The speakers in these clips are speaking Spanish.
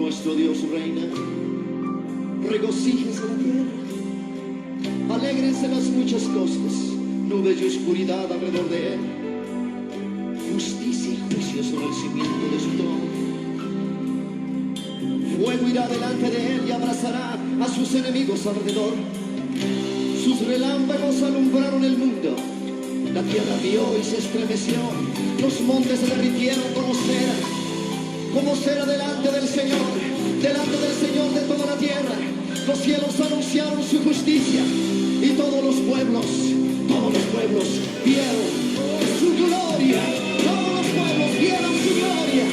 nuestro Dios reina. Regocíjese la tierra, alégrense las muchas costas, nubes y oscuridad alrededor de él. Justicia y juicio sobre el cimiento de su trono. Fuego irá delante de él y abrazará a sus enemigos alrededor. Sus relámpagos alumbraron el mundo. La tierra vio y se estremeció. Los montes se derritieron como cera delante del Señor de toda la tierra. Los cielos anunciaron su justicia y todos los pueblos vieron su gloria. Todos los pueblos vieron su gloria.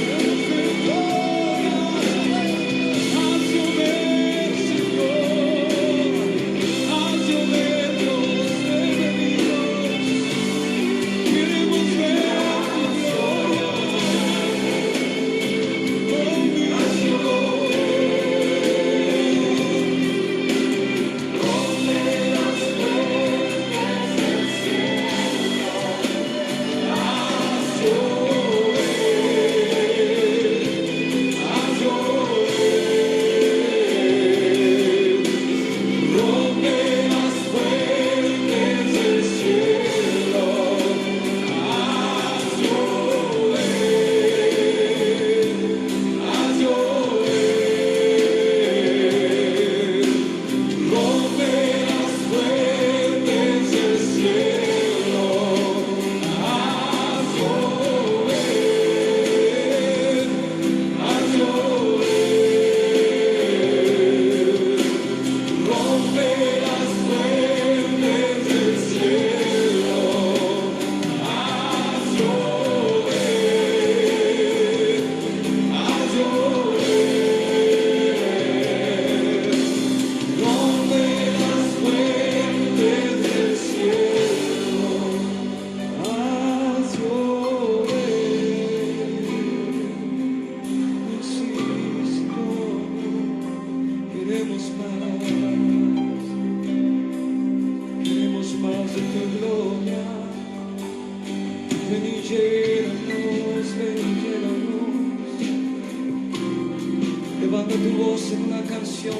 Levanta tu voz en una canción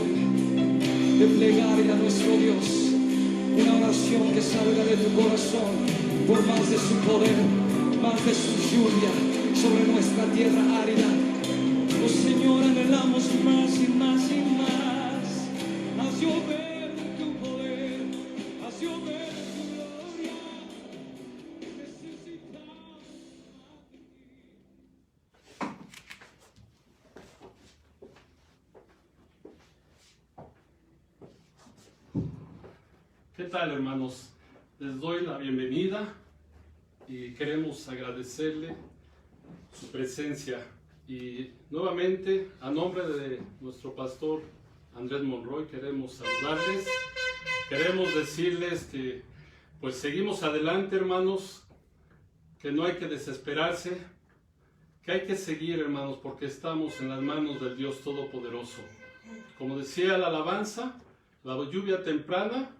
de plegaria a nuestro Dios, una oración que salga de tu corazón por más de su poder, más de su lluvia sobre nuestra tierra árida. Oh Señor, anhelamos más y más y más. Haz llover tu poder, haz llover tu gloria. Necesitamos. ¿Qué tal, hermanos? Les doy la bienvenida y queremos agradecerle su presencia. Y nuevamente, a nombre de nuestro pastor Andrés Monroy, queremos saludarles. Queremos decirles que pues seguimos adelante, hermanos, que no hay que desesperarse, que hay que seguir, hermanos, porque estamos en las manos del Dios Todopoderoso. Como decía la alabanza, la lluvia temprana,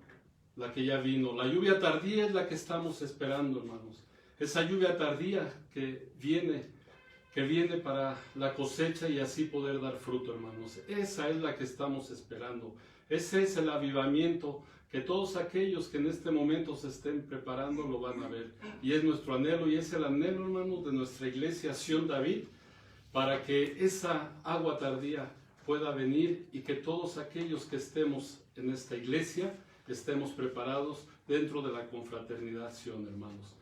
la que ya vino. La lluvia tardía es la que estamos esperando, hermanos. Esa lluvia tardía que viene para la cosecha y así poder dar fruto, hermanos. Esa es la que estamos esperando. Ese es el avivamiento que todos aquellos que en este momento se estén preparando lo van a ver. Y es nuestro anhelo y es el anhelo, hermanos, de nuestra iglesia Sion David, para que esa agua tardía pueda venir y que todos aquellos que estemos en esta iglesia estemos preparados dentro de la confraternidad Sion, hermanos.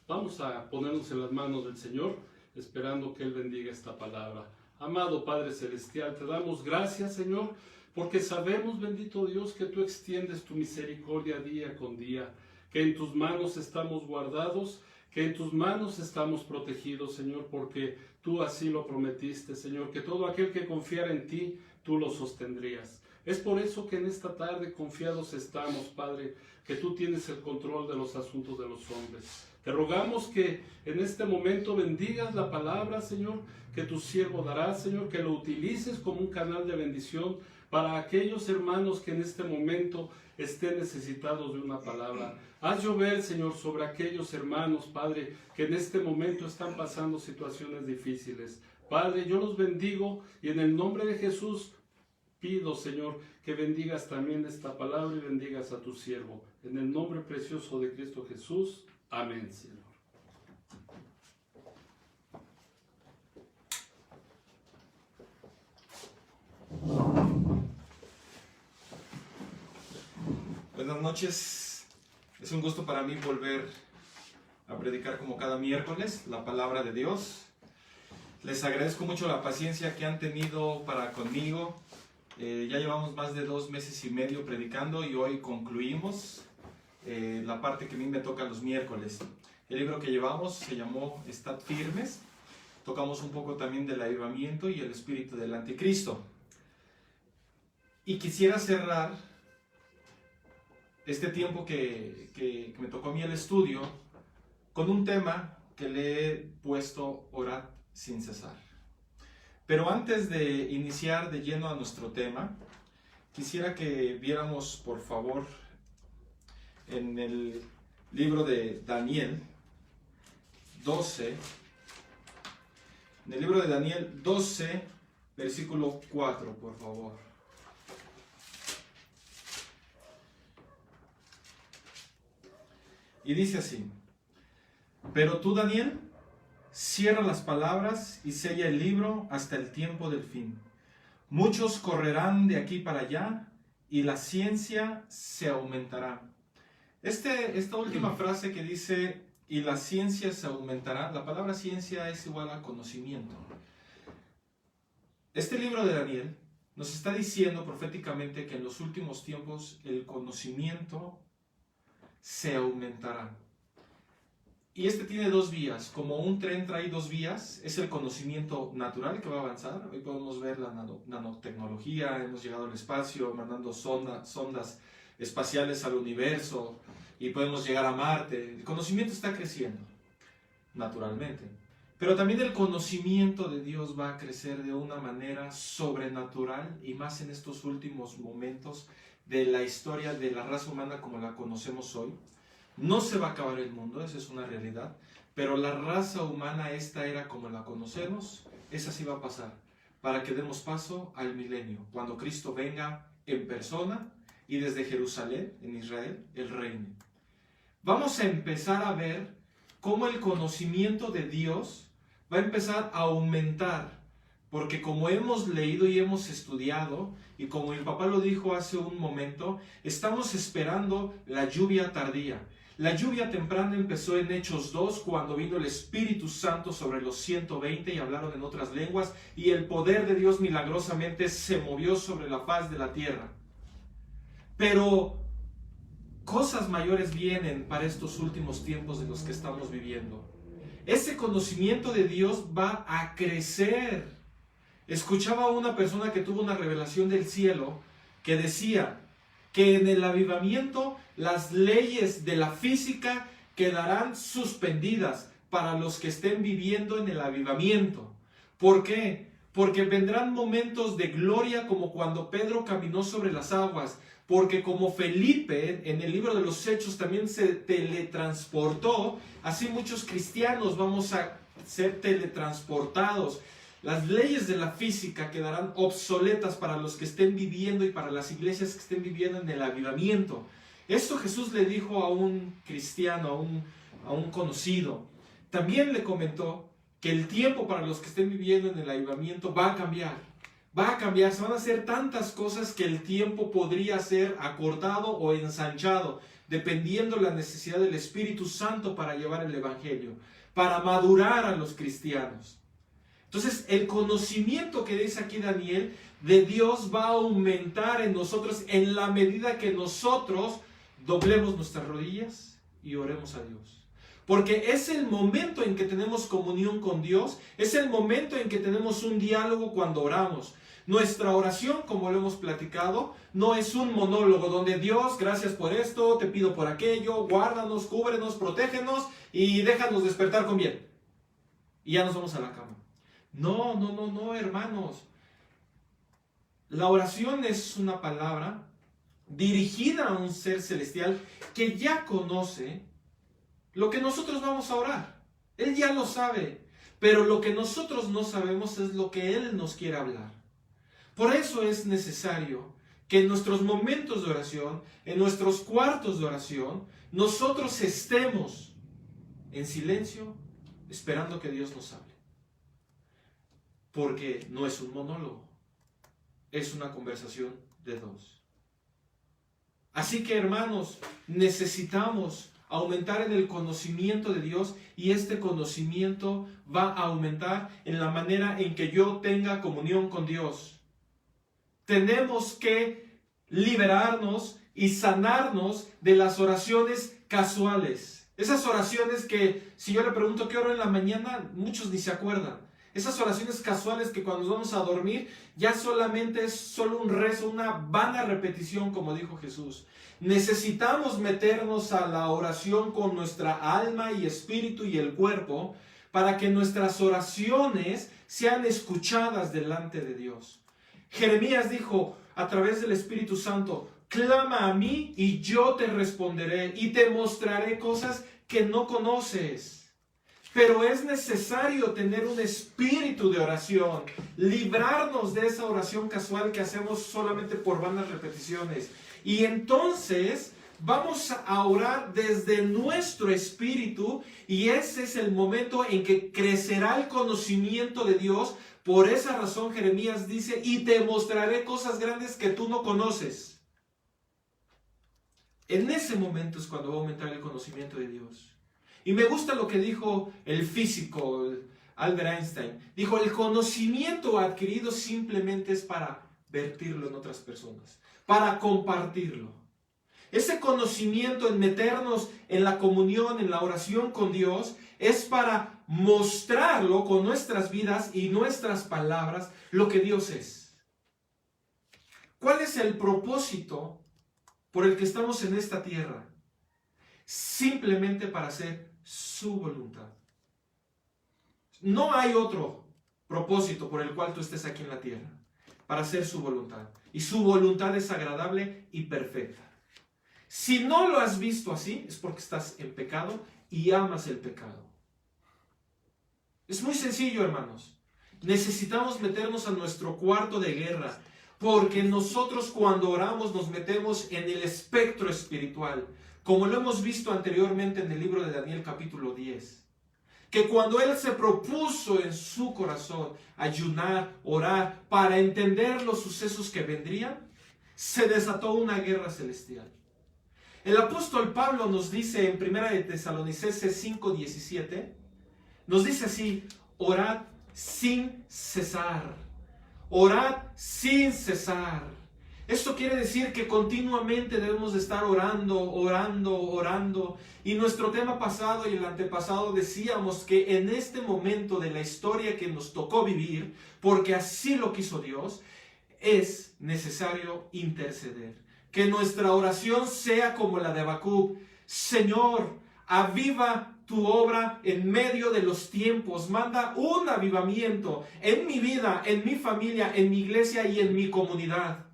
Vamos a ponernos en las manos del Señor, esperando que Él bendiga esta palabra. Amado Padre Celestial, te damos gracias, Señor, porque sabemos, bendito Dios, que tú extiendes tu misericordia día con día, que en tus manos estamos guardados, que en tus manos estamos protegidos, Señor, porque tú así lo prometiste, Señor, que todo aquel que confiara en ti, tú lo sostendrías. Es por eso que en esta tarde confiados estamos, Padre, que tú tienes el control de los asuntos de los hombres. Te rogamos que en este momento bendigas la palabra, Señor, que tu siervo dará, Señor, que lo utilices como un canal de bendición para aquellos hermanos que en este momento estén necesitados de una palabra. Haz llover, Señor, sobre aquellos hermanos, Padre, que en este momento están pasando situaciones difíciles. Padre, yo los bendigo y en el nombre de Jesús pido, Señor, que bendigas también esta palabra y bendigas a tu siervo. En el nombre precioso de Cristo Jesús. Amén, Señor. Buenas noches. Es un gusto para mí volver a predicar como cada miércoles la palabra de Dios. Les agradezco mucho la paciencia que han tenido para conmigo. Ya llevamos más de 2 meses y medio predicando y hoy concluimos la parte que a mí me toca los miércoles. El libro que llevamos se llamó Estad firmes. Tocamos un poco también del avivamiento y el espíritu del anticristo. Y quisiera cerrar este tiempo que me tocó a mí el estudio con un tema que le he puesto orad sin cesar. Pero antes de iniciar de lleno a nuestro tema, quisiera que viéramos por favor en el libro de Daniel 12, en el libro de Daniel 12, versículo 4, por favor. Y dice así: pero tú, Daniel, cierra las palabras y sella el libro hasta el tiempo del fin. Muchos correrán de aquí para allá y la ciencia se aumentará. Esta última frase que dice y la ciencia se aumentará, la palabra ciencia es igual a conocimiento. Este libro de Daniel nos está diciendo proféticamente que en los últimos tiempos el conocimiento se aumentará. Y este tiene 2 vías. Como un tren trae 2 vías, es el conocimiento natural que va a avanzar. Hoy podemos ver la nanotecnología, hemos llegado al espacio mandando sondas espaciales al universo y podemos llegar a Marte. El conocimiento está creciendo, naturalmente. Pero también el conocimiento de Dios va a crecer de una manera sobrenatural y más en estos últimos momentos de la historia de la raza humana como la conocemos hoy. No se va a acabar el mundo, esa es una realidad, pero la raza humana, esta era como la conocemos, esa sí va a pasar, para que demos paso al milenio, cuando Cristo venga en persona y desde Jerusalén, en Israel, Él reine. Vamos a empezar a ver cómo el conocimiento de Dios va a empezar a aumentar, porque como hemos leído y hemos estudiado, y como el papá lo dijo hace un momento, estamos esperando la lluvia tardía. La lluvia temprana empezó en Hechos 2, cuando vino el Espíritu Santo sobre los 120 y hablaron en otras lenguas, y el poder de Dios milagrosamente se movió sobre la faz de la tierra. Pero cosas mayores vienen para estos últimos tiempos de los que estamos viviendo. Ese conocimiento de Dios va a crecer. Escuchaba a una persona que tuvo una revelación del cielo que decía que en el avivamiento las leyes de la física quedarán suspendidas para los que estén viviendo en el avivamiento. ¿Por qué? Porque vendrán momentos de gloria como cuando Pedro caminó sobre las aguas, porque como Felipe en el libro de los Hechos también se teletransportó, así muchos cristianos vamos a ser teletransportados. Las leyes de la física quedarán obsoletas para los que estén viviendo y para las iglesias que estén viviendo en el avivamiento. Esto Jesús le dijo a un cristiano, a un conocido. También le comentó que el tiempo para los que estén viviendo en el avivamiento va a cambiar. Va a cambiar, se van a hacer tantas cosas que el tiempo podría ser acortado o ensanchado, dependiendo la necesidad del Espíritu Santo para llevar el evangelio, para madurar a los cristianos. Entonces, el conocimiento que dice aquí Daniel de Dios va a aumentar en nosotros en la medida que nosotros doblemos nuestras rodillas y oremos a Dios. Porque es el momento en que tenemos comunión con Dios, es el momento en que tenemos un diálogo cuando oramos. Nuestra oración, como lo hemos platicado, no es un monólogo donde Dios, gracias por esto, te pido por aquello, guárdanos, cúbrenos, protégenos y déjanos despertar con bien. Y ya nos vamos a la cama. No, hermanos. La oración es una palabra dirigida a un ser celestial que ya conoce lo que nosotros vamos a orar. Él ya lo sabe. Pero lo que nosotros no sabemos es lo que Él nos quiere hablar. Por eso es necesario que en nuestros momentos de oración, en nuestros cuartos de oración, nosotros estemos en silencio esperando que Dios nos hable. Porque no es un monólogo, es una conversación de dos. Así que, hermanos, necesitamos aumentar en el conocimiento de Dios, y este conocimiento va a aumentar en la manera en que yo tenga comunión con Dios. Tenemos que liberarnos y sanarnos de las oraciones casuales. Esas oraciones que, si yo le pregunto qué oro en la mañana, muchos ni se acuerdan. Esas oraciones casuales que cuando nos vamos a dormir ya solamente es solo un rezo, una vana repetición, como dijo Jesús. Necesitamos meternos a la oración con nuestra alma y espíritu y el cuerpo para que nuestras oraciones sean escuchadas delante de Dios. Jeremías dijo a través del Espíritu Santo: clama a mí y yo te responderé y te mostraré cosas que no conoces. Pero es necesario tener un espíritu de oración, librarnos de esa oración casual que hacemos solamente por vanas repeticiones. Y entonces vamos a orar desde nuestro espíritu, y ese es el momento en que crecerá el conocimiento de Dios. Por esa razón Jeremías dice: y te mostraré cosas grandes que tú no conoces. En ese momento es cuando va a aumentar el conocimiento de Dios. Y me gusta lo que dijo el físico Albert Einstein. Dijo: el conocimiento adquirido simplemente es para vertirlo en otras personas, para compartirlo. Ese conocimiento en meternos en la comunión, en la oración con Dios, es para mostrarlo con nuestras vidas y nuestras palabras lo que Dios es. ¿Cuál es el propósito por el que estamos en esta tierra? Simplemente para hacer su voluntad. No hay otro propósito por el cual tú estés aquí en la tierra, para hacer su voluntad. Y su voluntad es agradable y perfecta. Si no lo has visto así, es porque estás en pecado y amas el pecado. Es muy sencillo, hermanos. Necesitamos meternos a nuestro cuarto de guerra, porque nosotros cuando oramos nos metemos en el espectro espiritual, como lo hemos visto anteriormente en el libro de Daniel capítulo 10. Que cuando él se propuso en su corazón ayunar, orar, para entender los sucesos que vendrían, se desató una guerra celestial. El apóstol Pablo nos dice en 1 de Tesalonicenses 5:17, nos dice así: orad sin cesar. Orad sin cesar. Esto quiere decir que continuamente debemos de estar orando. Y nuestro tema pasado y el antepasado decíamos que en este momento de la historia que nos tocó vivir, porque así lo quiso Dios, es necesario interceder. Que nuestra oración sea como la de Habacuc: Señor, aviva tu obra en medio de los tiempos. Manda un avivamiento en mi vida, en mi familia, en mi iglesia y en mi comunidad.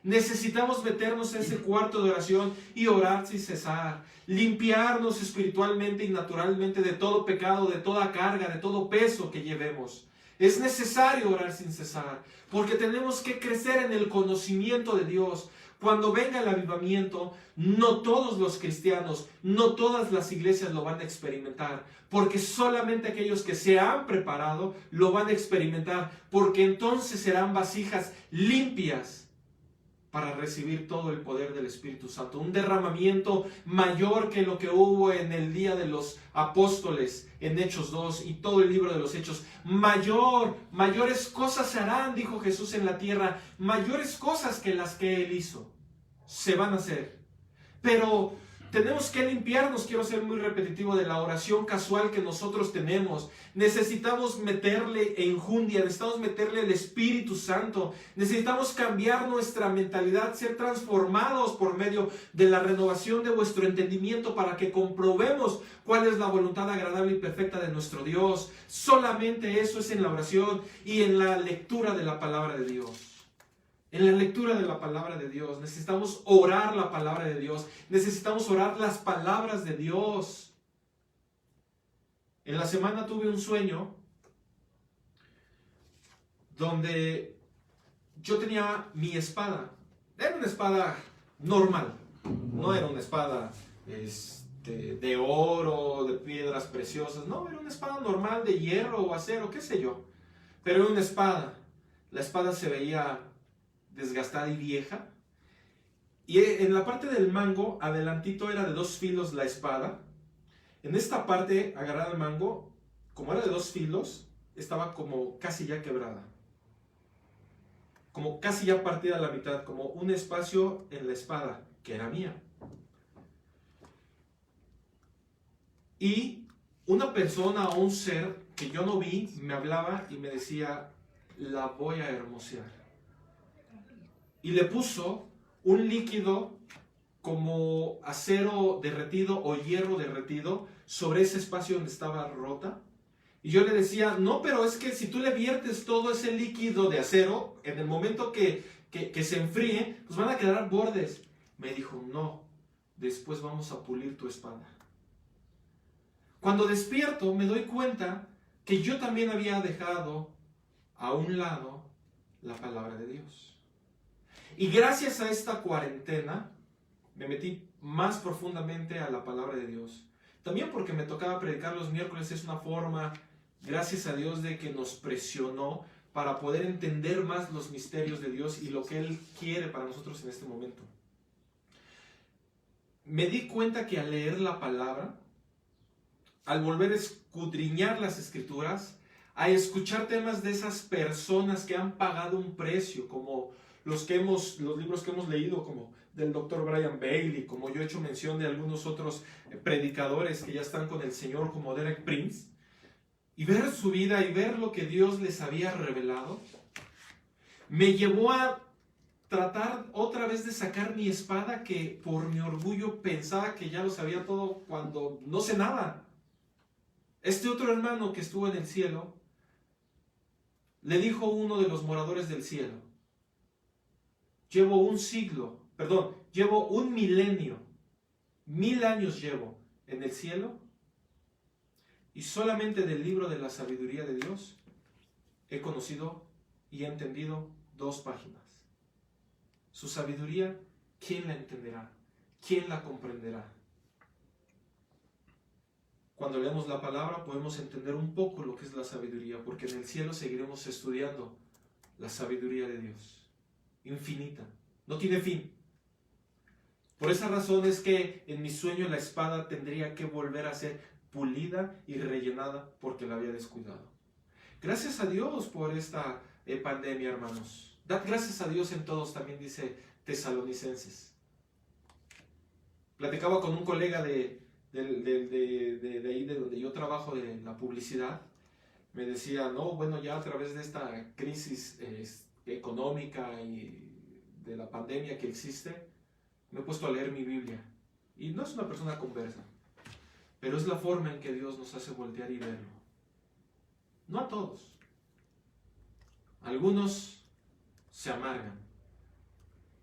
Necesitamos meternos en ese cuarto de oración y orar sin cesar. Limpiarnos espiritualmente y naturalmente de todo pecado, de toda carga, de todo peso que llevemos. Es necesario orar sin cesar, porque tenemos que crecer en el conocimiento de Dios. Cuando venga el avivamiento, no todos los cristianos, no todas las iglesias lo van a experimentar, porque solamente aquellos que se han preparado lo van a experimentar, porque entonces serán vasijas limpias para recibir todo el poder del Espíritu Santo. Un derramamiento mayor que lo que hubo en el día de los apóstoles en Hechos 2 y todo el libro de los Hechos. Mayores cosas se harán, dijo Jesús, en la tierra. Mayores cosas que las que Él hizo se van a hacer. Pero tenemos que limpiarnos. Quiero ser muy repetitivo de la oración casual que nosotros tenemos. Necesitamos meterle enjundia, necesitamos meterle el Espíritu Santo. Necesitamos cambiar nuestra mentalidad, ser transformados por medio de la renovación de vuestro entendimiento para que comprobemos cuál es la voluntad agradable y perfecta de nuestro Dios. Solamente eso es en la oración y en la lectura de la palabra de Dios. En la lectura de la palabra de Dios, necesitamos orar la palabra de Dios, necesitamos orar las palabras de Dios. En la semana tuve un sueño donde yo tenía mi espada. Era una espada normal, no era una espada de oro, de piedras preciosas, no, era una espada normal de hierro o acero, qué sé yo, pero era una espada. La espada se veía desgastada y vieja, y en la parte del mango, adelantito era de 2 filos la espada. En esta parte, agarrada al mango, como era de 2 filos, estaba como casi ya quebrada, como casi ya partida a la mitad, como un espacio en la espada, que era mía. Y una persona o un ser que yo no vi, me hablaba y me decía, la voy a hermosear. Y le puso un líquido como acero derretido o hierro derretido sobre ese espacio donde estaba rota. Y yo le decía, no, pero es que si tú le viertes todo ese líquido de acero, en el momento que se enfríe, pues van a quedar bordes. Me dijo, no, después vamos a pulir tu espada. Cuando despierto me doy cuenta que yo también había dejado a un lado la palabra de Dios. Y gracias a esta cuarentena me metí más profundamente a la palabra de Dios. También porque me tocaba predicar los miércoles, es una forma, gracias a Dios, de que nos presionó para poder entender más los misterios de Dios y lo que Él quiere para nosotros en este momento. Me di cuenta que al leer la palabra, al volver a escudriñar las escrituras, a escuchar temas de esas personas que han pagado un precio, como los libros que hemos leído, como del Dr. Brian Bailey, como yo he hecho mención de algunos otros predicadores que ya están con el Señor, como Derek Prince, y ver su vida y ver lo que Dios les había revelado, me llevó a tratar otra vez de sacar mi espada, que por mi orgullo pensaba que ya lo sabía todo cuando no sé nada. Este otro hermano que estuvo en el cielo, le dijo uno de los moradores del cielo, llevo un milenio, 1000 años llevo en el cielo, y solamente del libro de la sabiduría de Dios he conocido y he entendido 2 páginas. Su sabiduría, ¿quién la entenderá? ¿Quién la comprenderá? Cuando leemos la palabra podemos entender un poco lo que es la sabiduría, porque en el cielo seguiremos estudiando la sabiduría de Dios, infinita, no tiene fin. Por esa razón es que en mi sueño la espada tendría que volver a ser pulida y rellenada porque la había descuidado. Gracias a Dios por esta pandemia, hermanos. Dad gracias a Dios en todos, también dice Tesalonicenses. Platicaba con un colega de ahí de donde yo trabajo, de la publicidad. Me decía, no, bueno, ya a través de esta crisis económica y de la pandemia que existe, me he puesto a leer mi Biblia. Y no es una persona conversa, pero es la forma en que Dios nos hace voltear y verlo. No a todos. Algunos se amargan,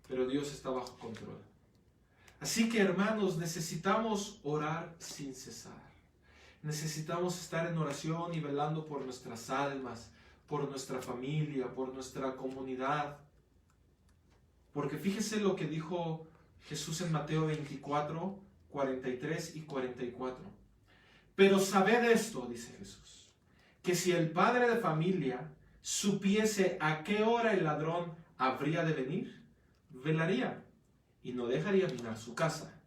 pero Dios está bajo control. Así que, hermanos, necesitamos orar sin cesar. Necesitamos estar en oración y velando por nuestras almas, por nuestra familia, por nuestra comunidad. Porque fíjese lo que dijo Jesús en Mateo 24, 43 y 44. Pero sabed esto, dice Jesús, que si el padre de familia supiese a qué hora el ladrón habría de venir, velaría y no dejaría minar su casa.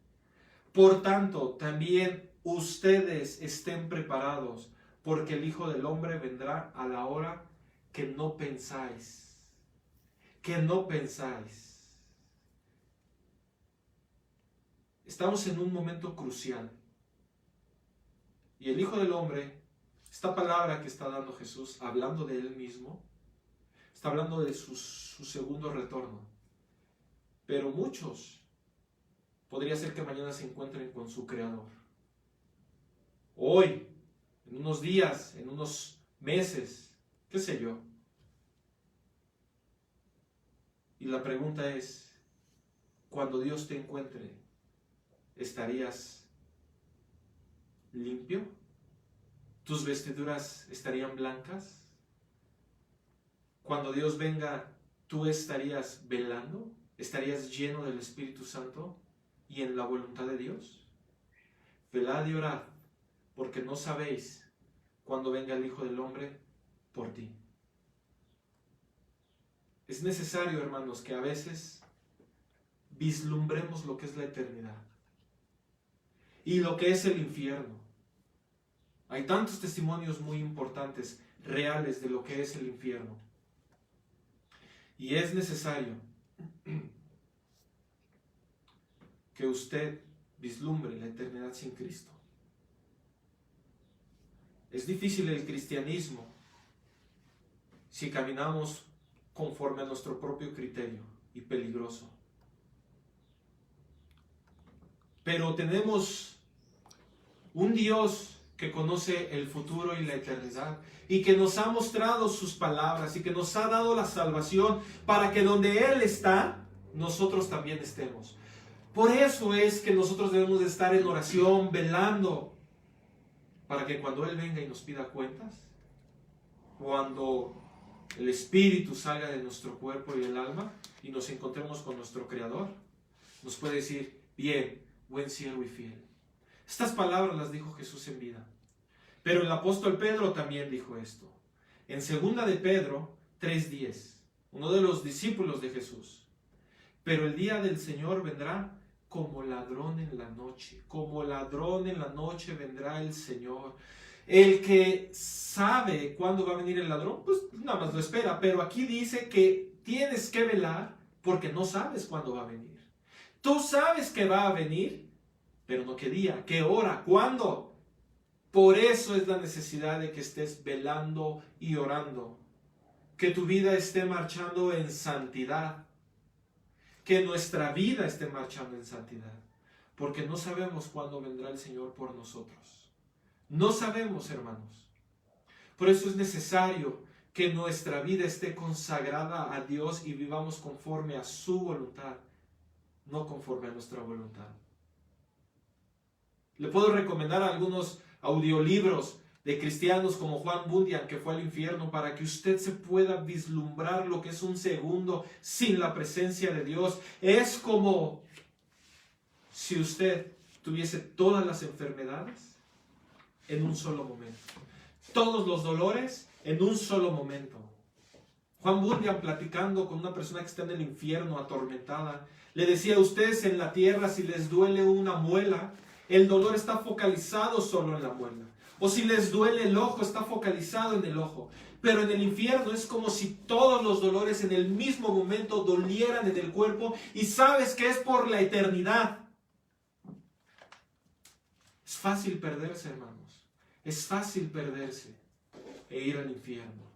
Por tanto, también ustedes estén preparados, porque el Hijo del Hombre vendrá a la hora que no pensáis. Que no pensáis. Estamos en un momento crucial. Y el Hijo del Hombre, esta palabra que está dando Jesús, hablando de Él mismo, está hablando de su segundo retorno. Pero muchos, podría ser que mañana se encuentren con su Creador. Hoy, en unos días, en unos meses, qué sé yo. Y la pregunta es, cuando Dios te encuentre, ¿estarías limpio? ¿Tus vestiduras estarían blancas? cuando Dios venga, ¿tú estarías velando? ¿Estarías lleno del Espíritu Santo y en la voluntad de Dios? Velad y orad, porque no sabéis cuándo venga el Hijo del Hombre por ti. Es necesario, hermanos, que a veces vislumbremos lo que es la eternidad y lo que es el infierno. Hay tantos testimonios muy importantes, reales, de lo que es el infierno. Y es necesario que usted vislumbre la eternidad sin Cristo. Es difícil el cristianismo si caminamos conforme a nuestro propio criterio, y peligroso. Pero tenemos un Dios que conoce el futuro y la eternidad, y que nos ha mostrado sus palabras, y que nos ha dado la salvación para que donde Él está, nosotros también estemos. Por eso es que nosotros debemos de estar en oración, velando, para que cuando Él venga y nos pida cuentas, cuando el Espíritu salga de nuestro cuerpo y el alma, y nos encontremos con nuestro Creador, nos puede decir: bien, buen siervo y fiel. Estas palabras las dijo Jesús en vida. Pero el apóstol Pedro también dijo esto. En 2 de Pedro 3:10, uno de los discípulos de Jesús. Pero el día del Señor vendrá como ladrón en la noche. Como ladrón en la noche vendrá el Señor. El que sabe cuándo va a venir el ladrón, pues nada más lo espera. Pero aquí dice que tienes que velar porque no sabes cuándo va a venir. Tú sabes que va a venir, pero no qué día, qué hora, cuándo. Por eso es la necesidad de que estés velando y orando. Que tu vida esté marchando en santidad. Que nuestra vida esté marchando en santidad. Porque no sabemos cuándo vendrá el Señor por nosotros. No sabemos, hermanos. Por eso es necesario que nuestra vida esté consagrada a Dios y vivamos conforme a su voluntad, no conforme a nuestra voluntad. Le puedo recomendar algunos audiolibros de cristianos como Juan Bunyan, que fue al infierno, para que usted se pueda vislumbrar lo que es un segundo sin la presencia de Dios. Es como si usted tuviese todas las enfermedades en un solo momento, todos los dolores en un solo momento. Juan Bunyan, platicando con una persona que está en el infierno atormentada, le decía: a ustedes en la tierra, si les duele una muela, el dolor está focalizado solo en la muela. O si les duele el ojo, está focalizado en el ojo. Pero en el infierno es como si todos los dolores en el mismo momento dolieran en el cuerpo, y sabes que es por la eternidad. Es fácil perderse, hermanos. Es fácil perderse e ir al infierno.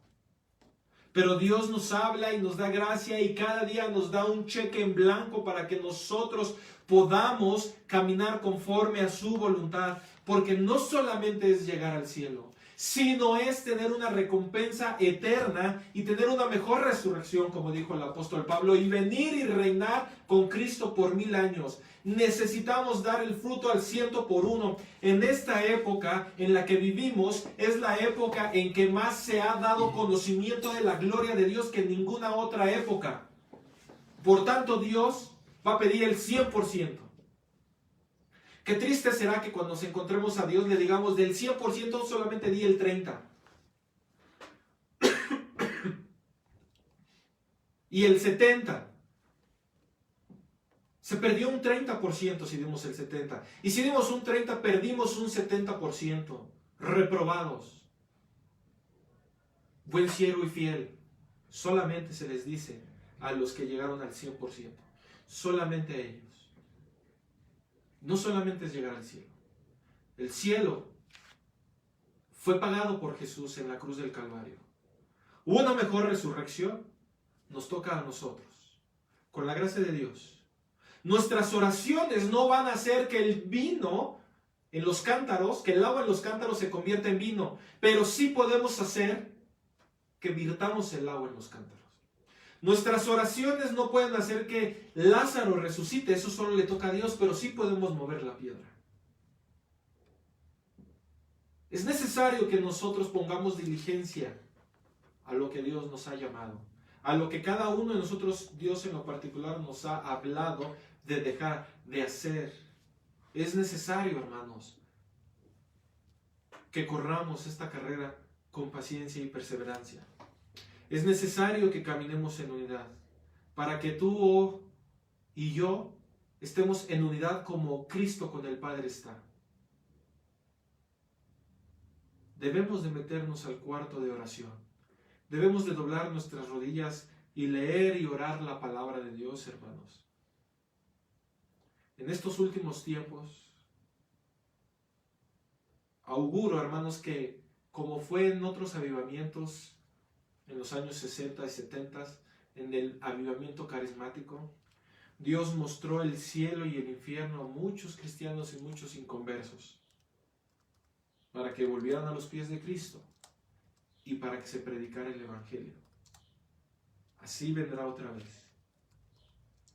Pero Dios nos habla y nos da gracia, y cada día nos da un cheque en blanco para que nosotros podamos caminar conforme a su voluntad. Porque no solamente es llegar al cielo, sino es tener una recompensa eterna y tener una mejor resurrección, como dijo el apóstol Pablo, y venir y reinar con Cristo por 1000 años. Necesitamos dar el fruto al 100%. En esta época en la que vivimos, es la época en que más se ha dado conocimiento de la gloria de Dios que en ninguna otra época. Por tanto, Dios va a pedir el 100%. Qué triste será que cuando nos encontremos a Dios le digamos: del 100% solamente di el 30%. Y el 70%. Se perdió un 30% si dimos el 70%. Y si dimos un 30%, perdimos un 70%. Reprobados. Buen siervo y fiel. Solamente se les dice a los que llegaron al 100%. Solamente a ellos. No solamente es llegar al cielo. El cielo fue pagado por Jesús en la cruz del Calvario. Hubo una mejor resurrección. Nos toca a nosotros. Con la gracia de Dios. Nuestras oraciones no van a hacer que el vino en los cántaros, que el agua en los cántaros se convierta en vino. Pero sí podemos hacer que virtamos el agua en los cántaros. Nuestras oraciones no pueden hacer que Lázaro resucite, eso solo le toca a Dios, pero sí podemos mover la piedra. Es necesario que nosotros pongamos diligencia a lo que Dios nos ha llamado, a lo que cada uno de nosotros, Dios en lo particular, nos ha hablado de dejar de hacer. Es necesario, hermanos, que corramos esta carrera con paciencia y perseverancia. Es necesario que caminemos en unidad, para que tú y yo estemos en unidad como Cristo con el Padre está. Debemos de meternos al cuarto de oración. Debemos de doblar nuestras rodillas y leer y orar la palabra de Dios, hermanos. En estos últimos tiempos, auguro, hermanos, que como fue en otros avivamientos, en los años 60 y 70, en el avivamiento carismático, Dios mostró el cielo y el infierno a muchos cristianos y muchos inconversos, para que volvieran a los pies de Cristo y para que se predicara el Evangelio. Así vendrá otra vez.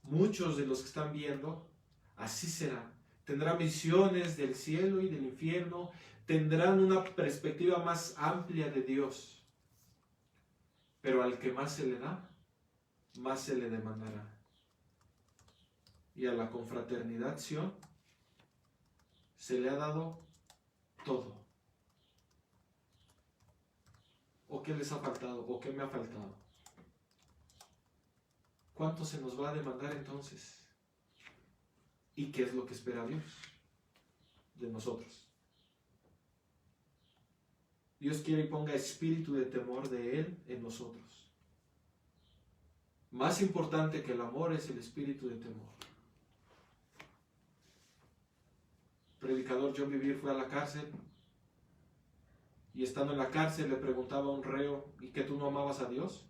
Muchos de los que están viendo, así será. Tendrán visiones del cielo y del infierno, tendrán una perspectiva más amplia de Dios. Pero al que más se le da, más se le demandará. Y a la confraternidad Sion se le ha dado todo. ¿O qué les ha faltado? ¿O qué me ha faltado? ¿Cuánto se nos va a demandar entonces? ¿Y qué es lo que espera Dios de nosotros? Dios quiere y ponga espíritu de temor de Él en nosotros. Más importante que el amor es el espíritu de temor. Predicador John Bevere fue a la cárcel y estando en la cárcel le preguntaba a un reo: ¿y que tú no amabas a Dios?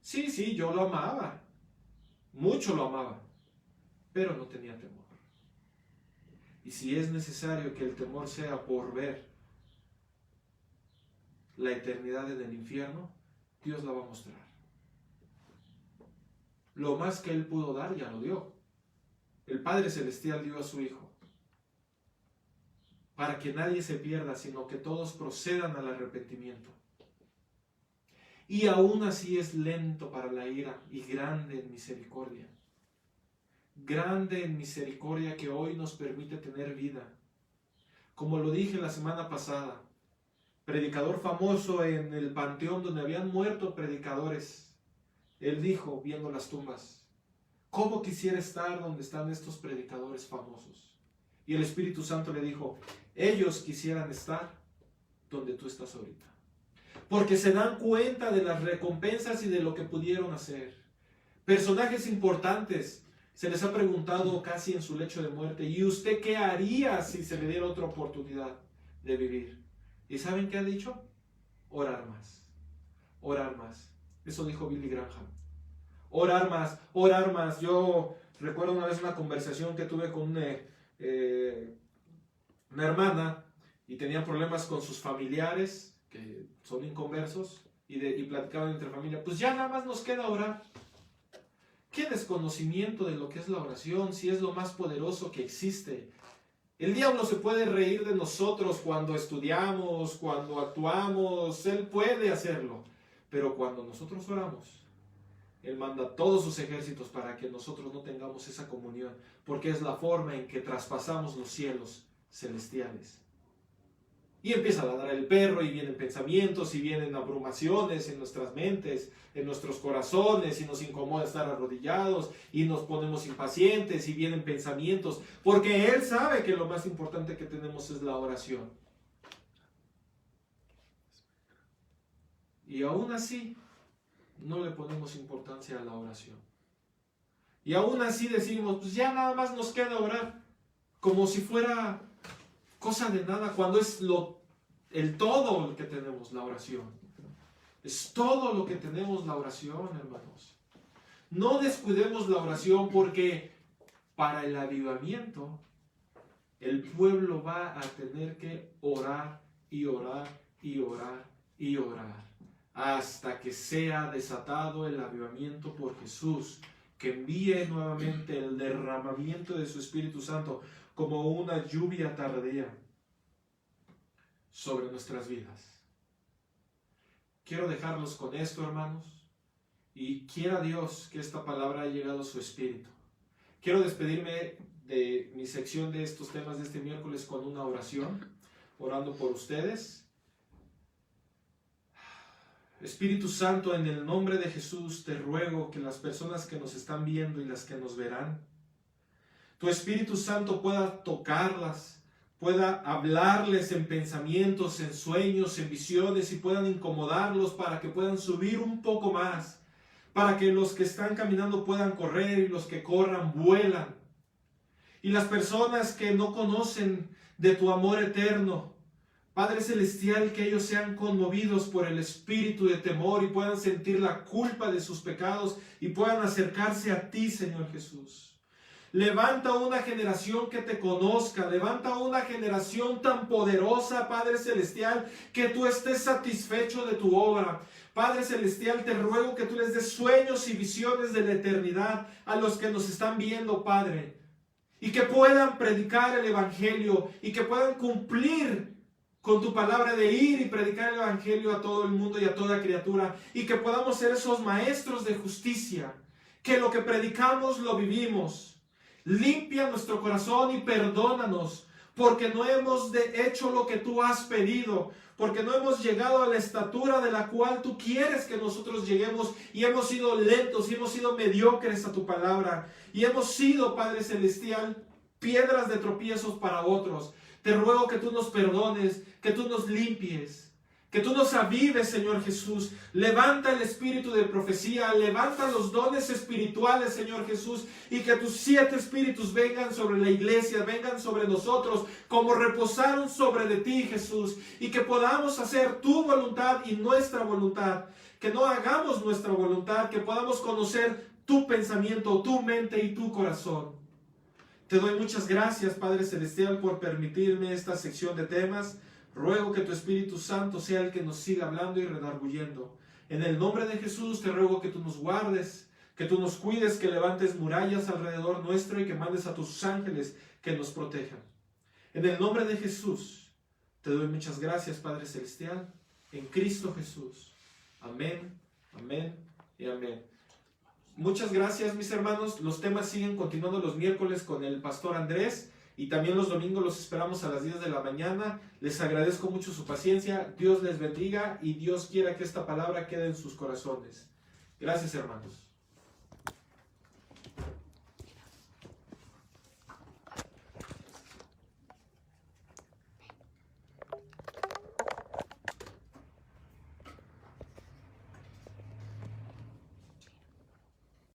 Sí, yo lo amaba, mucho lo amaba, pero no tenía temor. Y si es necesario que el temor sea por ver la eternidad en el infierno, Dios la va a mostrar. Lo más que Él pudo dar ya lo dio. El Padre Celestial dio a su Hijo, para que nadie se pierda, sino que todos procedan al arrepentimiento. Y aún así es lento para la ira y grande en misericordia. Grande en misericordia que hoy nos permite tener vida. Como lo dije la semana pasada, predicador famoso en el panteón donde habían muerto predicadores, él dijo, viendo las tumbas: ¿cómo quisiera estar donde están estos predicadores famosos? Y el Espíritu Santo le dijo: ellos quisieran estar donde tú estás ahorita, porque se dan cuenta de las recompensas y de lo que pudieron hacer. Personajes importantes, se les ha preguntado casi en su lecho de muerte: ¿y usted qué haría si se le diera otra oportunidad de vivir? ¿Y saben qué ha dicho? Orar más, orar más. Eso dijo Billy Graham. Orar más, orar más. Yo recuerdo una vez una conversación que tuve con una hermana y tenía problemas con sus familiares que son inconversos y platicaban entre familia: pues ya nada más nos queda orar. Qué desconocimiento de lo que es la oración, si es lo más poderoso que existe. El diablo se puede reír de nosotros cuando estudiamos, cuando actuamos, él puede hacerlo, pero cuando nosotros oramos, Él manda todos sus ejércitos para que nosotros no tengamos esa comunión, porque es la forma en que traspasamos los cielos celestiales. Y empieza a ladrar el perro, y vienen pensamientos, y vienen abrumaciones en nuestras mentes, en nuestros corazones, y nos incomoda estar arrodillados, y nos ponemos impacientes, y vienen pensamientos, porque Él sabe que lo más importante que tenemos es la oración. Y aún así, no le ponemos importancia a la oración. Y aún así decimos: pues ya nada más nos queda orar, como si fuera cosa de nada, cuando es el todo lo que tenemos, la oración. Es todo lo que tenemos, la oración, hermanos. No descuidemos la oración, porque para el avivamiento el pueblo va a tener que orar y orar y orar y orar hasta que sea desatado el avivamiento por Jesús, que envíe nuevamente el derramamiento de su Espíritu Santo como una lluvia tardía sobre nuestras vidas. quiero dejarlos con esto, hermanos, y quiera Dios que esta palabra haya llegado a su espíritu. Quiero despedirme de mi sección de estos temas de este miércoles con una oración, orando por ustedes. Espíritu Santo, en el nombre de Jesús, te ruego que las personas que nos están viendo y las que nos verán, tu Espíritu Santo pueda tocarlas, pueda hablarles en pensamientos, en sueños, en visiones, y puedan incomodarlos para que puedan subir un poco más, para que los que están caminando puedan correr y los que corran vuelan. Y las personas que no conocen de tu amor eterno, Padre Celestial, que ellos sean conmovidos por el espíritu de temor y puedan sentir la culpa de sus pecados y puedan acercarse a ti, Señor Jesús. Levanta una generación que te conozca, levanta una generación tan poderosa, Padre Celestial, que tú estés satisfecho de tu obra. Padre Celestial, te ruego que tú les des sueños y visiones de la eternidad a los que nos están viendo, Padre, y que puedan predicar el Evangelio y que puedan cumplir con tu palabra de ir y predicar el Evangelio a todo el mundo y a toda criatura, y que podamos ser esos maestros de justicia, que lo que predicamos lo vivimos. Limpia nuestro corazón y perdónanos, porque no hemos hecho lo que tú has pedido, porque no hemos llegado a la estatura de la cual tú quieres que nosotros lleguemos, y hemos sido lentos y hemos sido mediocres a tu palabra, y hemos sido, Padre Celestial, piedras de tropiezos para otros. Te ruego que tú nos perdones, que tú nos limpies, que tú nos avives, Señor Jesús. Levanta el espíritu de profecía, levanta los dones espirituales, Señor Jesús, y que tus 7 espíritus vengan sobre la iglesia, vengan sobre nosotros, como reposaron sobre de ti, Jesús, y que podamos hacer tu voluntad y nuestra voluntad, que no hagamos nuestra voluntad, que podamos conocer tu pensamiento, tu mente y tu corazón. Te doy muchas gracias, Padre Celestial, por permitirme esta sección de temas. Ruego que tu Espíritu Santo sea el que nos siga hablando y redarguyendo. En el nombre de Jesús te ruego que tú nos guardes, que tú nos cuides, que levantes murallas alrededor nuestro y que mandes a tus ángeles que nos protejan. En el nombre de Jesús te doy muchas gracias, Padre Celestial, en Cristo Jesús. Amén, amén y amén. Muchas gracias, mis hermanos. Los temas siguen continuando los miércoles con el pastor Andrés, y también los domingos los esperamos a las 10 de la mañana. Les agradezco mucho su paciencia. Dios les bendiga y Dios quiera que esta palabra quede en sus corazones. Gracias, hermanos.